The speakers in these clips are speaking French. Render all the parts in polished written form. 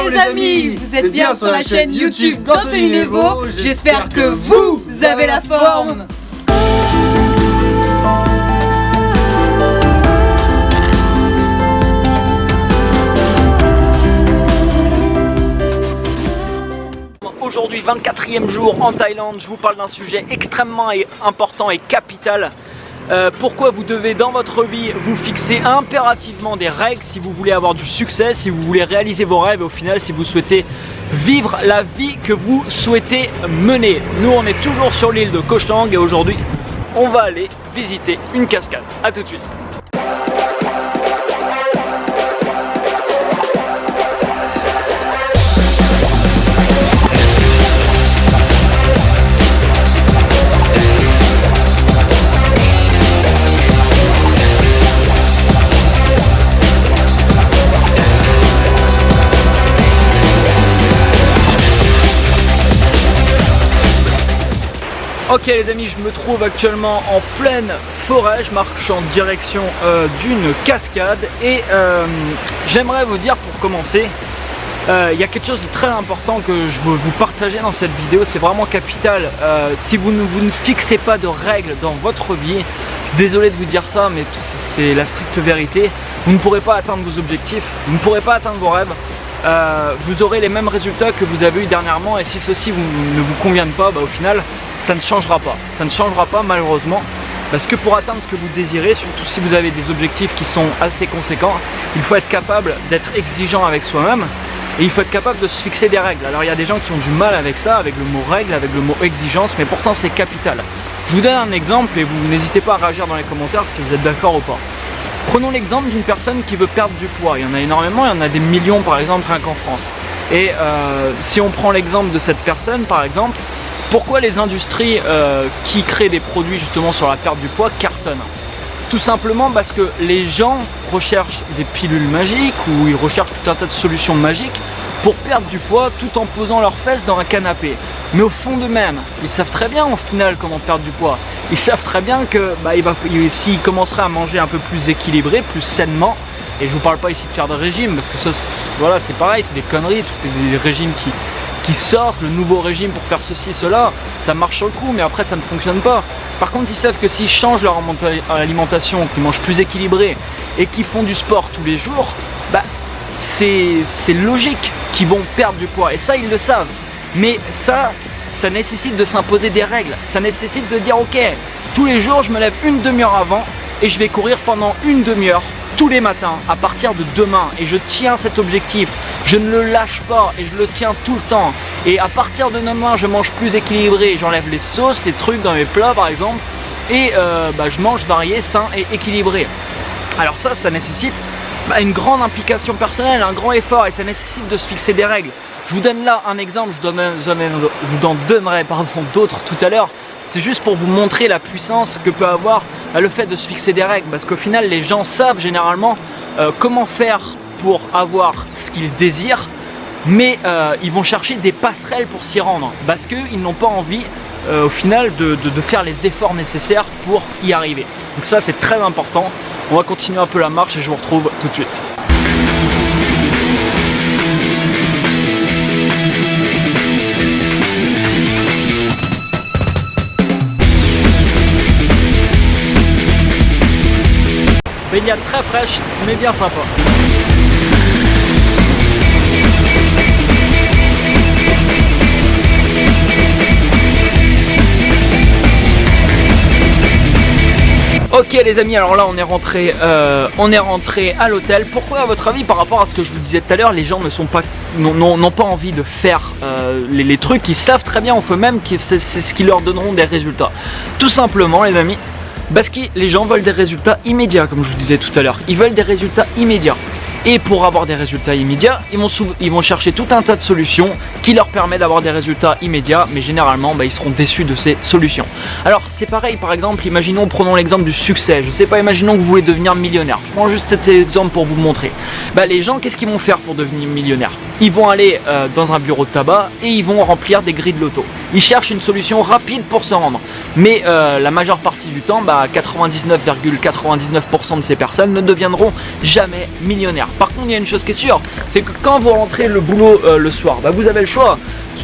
les amis, vous êtes bien sur la chaîne YouTube d'Anthony Nevo. J'espère que vous avez la forme. Aujourd'hui, 24e jour en Thaïlande, je vous parle d'un sujet extrêmement important et capital. Pourquoi vous devez dans votre vie vous fixer impérativement des règles si vous voulez avoir du succès, si vous voulez réaliser vos rêves et au final si vous souhaitez vivre la vie que vous souhaitez mener. Nous on est toujours sur l'île de Koh Chang et aujourd'hui on va aller visiter une cascade. A tout de suite. Ok les amis, je me trouve actuellement en pleine forêt, je marche en direction d'une cascade et j'aimerais vous dire pour commencer, il y a quelque chose de très important que je veux vous partager dans cette vidéo, c'est vraiment capital. Si vous ne fixez pas de règles dans votre vie, désolé de vous dire ça mais c'est la stricte vérité, vous ne pourrez pas atteindre vos objectifs, vous ne pourrez pas atteindre vos rêves. Vous aurez les mêmes résultats que vous avez eu dernièrement et si ceux-ci ne vous conviennent pas, au final ça ne changera pas. Ça ne changera pas malheureusement parce que pour atteindre ce que vous désirez, surtout si vous avez des objectifs qui sont assez conséquents, il faut être capable d'être exigeant avec soi-même et il faut être capable de se fixer des règles. Alors il y a des gens qui ont du mal avec ça, avec le mot règle, avec le mot exigence, mais pourtant c'est capital. Je vous donne un exemple et vous n'hésitez pas à réagir dans les commentaires si vous êtes d'accord ou pas. Prenons l'exemple d'une personne qui veut perdre du poids. Il y en a énormément, il y en a des millions par exemple rien qu'en France. Et si on prend l'exemple de cette personne par exemple, pourquoi les industries qui créent des produits justement sur la perte du poids cartonnent? Tout simplement parce que les gens recherchent des pilules magiques ou ils recherchent tout un tas de solutions magiques pour perdre du poids tout en posant leurs fesses dans un canapé. Mais au fond d'eux-mêmes, ils savent très bien au final comment perdre du poids. Ils savent très bien que s'ils commenceraient à manger un peu plus équilibré, plus sainement, et je vous parle pas ici de faire de régime parce que ça, voilà, c'est pareil, c'est des conneries, tous des régimes qui sortent, le nouveau régime pour faire ceci, cela, ça marche sur le coup mais après ça ne fonctionne pas. Par contre ils savent que s'ils changent leur alimentation, qu'ils mangent plus équilibré et qu'ils font du sport tous les jours, c'est logique qu'ils vont perdre du poids et ça ils le savent. Mais ça nécessite de s'imposer des règles, ça nécessite de dire ok, tous les jours je me lève une demi-heure avant et je vais courir pendant une demi-heure tous les matins à partir de demain et je tiens cet objectif, je ne le lâche pas et je le tiens tout le temps et à partir de demain je mange plus équilibré, j'enlève les sauces, les trucs dans mes plats par exemple et je mange varié, sain et équilibré. Alors ça nécessite une grande implication personnelle, un grand effort et ça nécessite de se fixer des règles. Je vous donne là un exemple, je vous en donnerai d'autres tout à l'heure. C'est juste pour vous montrer la puissance que peut avoir le fait de se fixer des règles. Parce qu'au final, les gens savent généralement comment faire pour avoir ce qu'ils désirent. Mais ils vont chercher des passerelles pour s'y rendre. Parce qu'ils n'ont pas envie au final de faire les efforts nécessaires pour y arriver. Donc ça c'est très important. On va continuer un peu la marche et je vous retrouve tout de suite. Baignade très fraîche, mais bien sympa. Ok les amis, alors là on est rentré à l'hôtel. Pourquoi à votre avis, par rapport à ce que je vous disais tout à l'heure, les gens n'ont pas envie de faire les trucs, ils savent très bien au fond même que c'est ce qui leur donneront des résultats. Tout simplement les amis, parce que les gens veulent des résultats immédiats, comme je vous disais tout à l'heure. Ils veulent des résultats immédiats. Et pour avoir des résultats immédiats, ils vont chercher tout un tas de solutions qui leur permettent d'avoir des résultats immédiats. Mais généralement, ils seront déçus de ces solutions. Alors c'est pareil, par exemple, imaginons, prenons l'exemple du succès. Je sais pas, imaginons que vous voulez devenir millionnaire. Je prends juste cet exemple pour vous montrer. Les gens, qu'est-ce qu'ils vont faire pour devenir millionnaire? Ils vont aller dans un bureau de tabac et ils vont remplir des grilles de loto. Ils cherchent une solution rapide pour se rendre. mais la majeure partie du temps, 99,99% de ces personnes ne deviendront jamais millionnaires. Par contre, il y a une chose qui est sûre, c'est que quand vous rentrez le boulot le soir, vous avez le choix.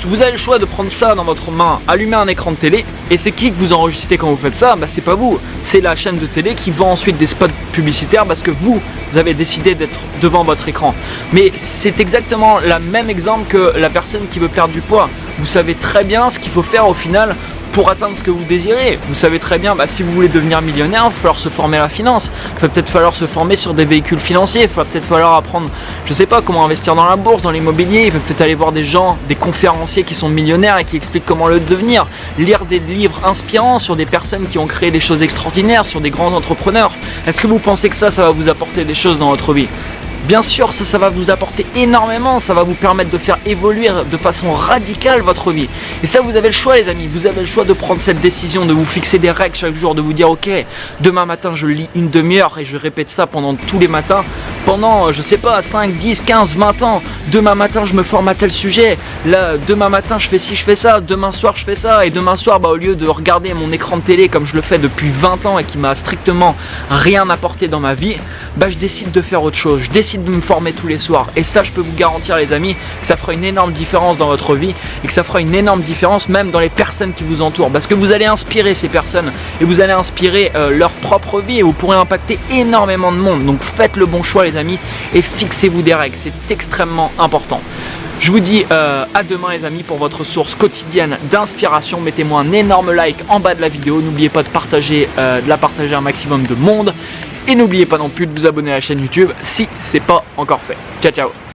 Vous avez le choix de prendre ça dans votre main, allumer un écran de télé, et c'est qui que vous enregistrez quand vous faites ça? C'est pas vous, c'est la chaîne de télé qui vend ensuite des spots publicitaires parce que vous avez décidé d'être devant votre écran. Mais c'est exactement le même exemple que la personne qui veut perdre du poids. Vous savez très bien ce qu'il faut faire au final pour atteindre ce que vous désirez. Vous savez très bien, si vous voulez devenir millionnaire, il va falloir se former à la finance. Il va peut-être falloir se former sur des véhicules financiers. Il va peut-être falloir apprendre, je sais pas, comment investir dans la bourse, dans l'immobilier. Il va peut-être aller voir des gens, des conférenciers qui sont millionnaires et qui expliquent comment le devenir. Lire des livres inspirants sur des personnes qui ont créé des choses extraordinaires, sur des grands entrepreneurs. Est-ce que vous pensez que ça va vous apporter des choses dans votre vie? Bien sûr, ça va vous apporter énormément, ça va vous permettre de faire évoluer de façon radicale votre vie. Et ça, vous avez le choix les amis, vous avez le choix de prendre cette décision, de vous fixer des règles chaque jour, de vous dire ok, demain matin je lis une demi-heure et je répète ça pendant tous les matins, pendant je sais pas 5, 10, 15, 20 ans. Demain matin je me forme à tel sujet, là demain matin je fais ci, je fais ça, demain soir je fais ça, et demain soir au lieu de regarder mon écran de télé comme je le fais depuis 20 ans et qui m'a strictement rien apporté dans ma vie, je décide de faire autre chose, je décide de me former tous les soirs. Et ça, je peux vous garantir les amis, que ça fera une énorme différence dans votre vie et que ça fera une énorme différence même dans les personnes qui vous entourent, parce que vous allez inspirer ces personnes et vous allez inspirer leur propre vie et vous pourrez impacter énormément de monde. Donc faites le bon choix les amis et fixez-vous des règles, c'est extrêmement important. Je vous dis à demain les amis pour votre source quotidienne d'inspiration. Mettez-moi un énorme like en bas de la vidéo, n'oubliez pas de la partager un maximum de monde. Et n'oubliez pas non plus de vous abonner à la chaîne YouTube si c'est pas encore fait. Ciao ciao.